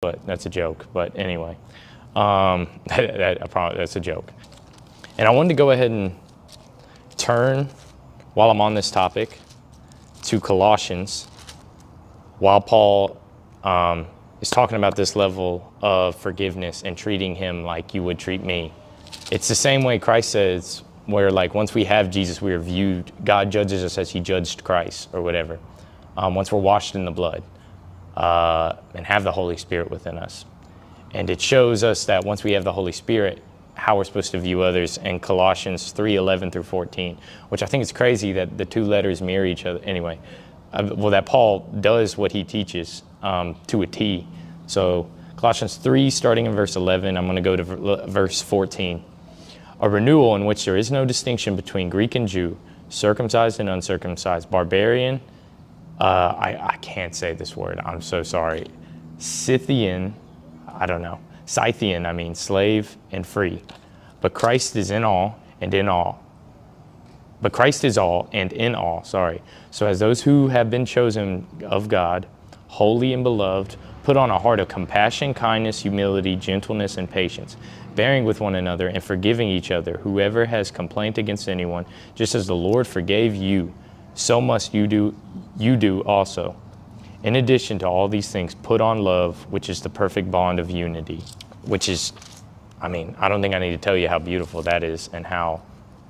but that's a joke. But anyway, I promise that's a joke. And I wanted to go ahead and turn, while I'm on this topic, to Colossians, while Paul is talking about this level of forgiveness and treating him like you would treat me. It's the same way Christ says, where like once we have Jesus, we are viewed, God judges us as he judged Christ or whatever. Once we're washed in the blood and have the Holy Spirit within us. And it shows us that once we have the Holy Spirit, how we're supposed to view others in Colossians 3:11 through 14, which I think is crazy that the two letters mirror each other. Anyway, that Paul does what he teaches to a T. So Colossians 3, starting in verse 11, I'm going to go to verse 14. A renewal in which there is no distinction between Greek and Jew, circumcised and uncircumcised, barbarian, I can't say this word, I'm so sorry, Scythian, Scythian, slave and free. But Christ is in all and in all. But Christ is all and in all, So as those who have been chosen of God, holy and beloved, put on a heart of compassion, kindness, humility, gentleness, and patience, bearing with one another and forgiving each other. Whoever has complaint against anyone, just as the Lord forgave you, so must you do also. In addition to all these things, put on love, which is the perfect bond of unity, which is, I don't think I need to tell you how beautiful that is and how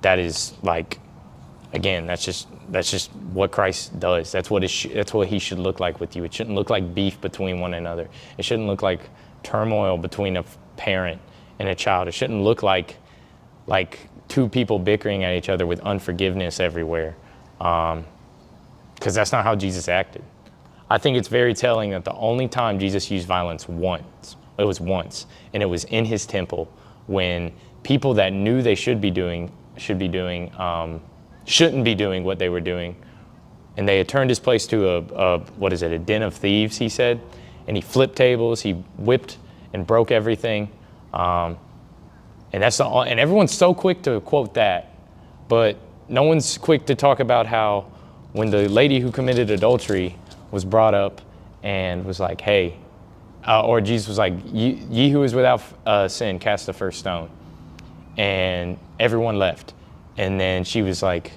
that is like, again, that's just what Christ does. That's what he should look like with you. It shouldn't look like beef between one another. It shouldn't look like turmoil between a parent and a child. It shouldn't look like two people bickering at each other with unforgiveness everywhere. Because that's not how Jesus acted. I think it's very telling that the only time Jesus used violence was once, and it was in his temple when people that knew they shouldn't be doing what they were doing, and they had turned his place to a den of thieves, he said, and he flipped tables, he whipped and broke everything, and everyone's so quick to quote that, but no one's quick to talk about how when the lady who committed adultery was brought up and was like, hey, or Jesus was like, ye who is without sin, cast the first stone. And everyone left. And then she was like,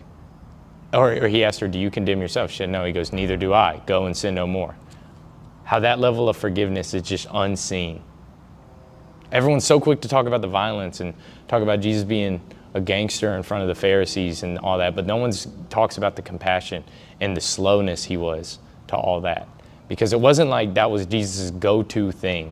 or he asked her, do you condemn yourself? She said, no. He goes, neither do I. Go and sin no more. How that level of forgiveness is just unseen. Everyone's so quick to talk about the violence and talk about Jesus being a gangster in front of the Pharisees and all that, but no one talks about the compassion and the slowness he was to all that. Because it wasn't like that was Jesus' go-to thing.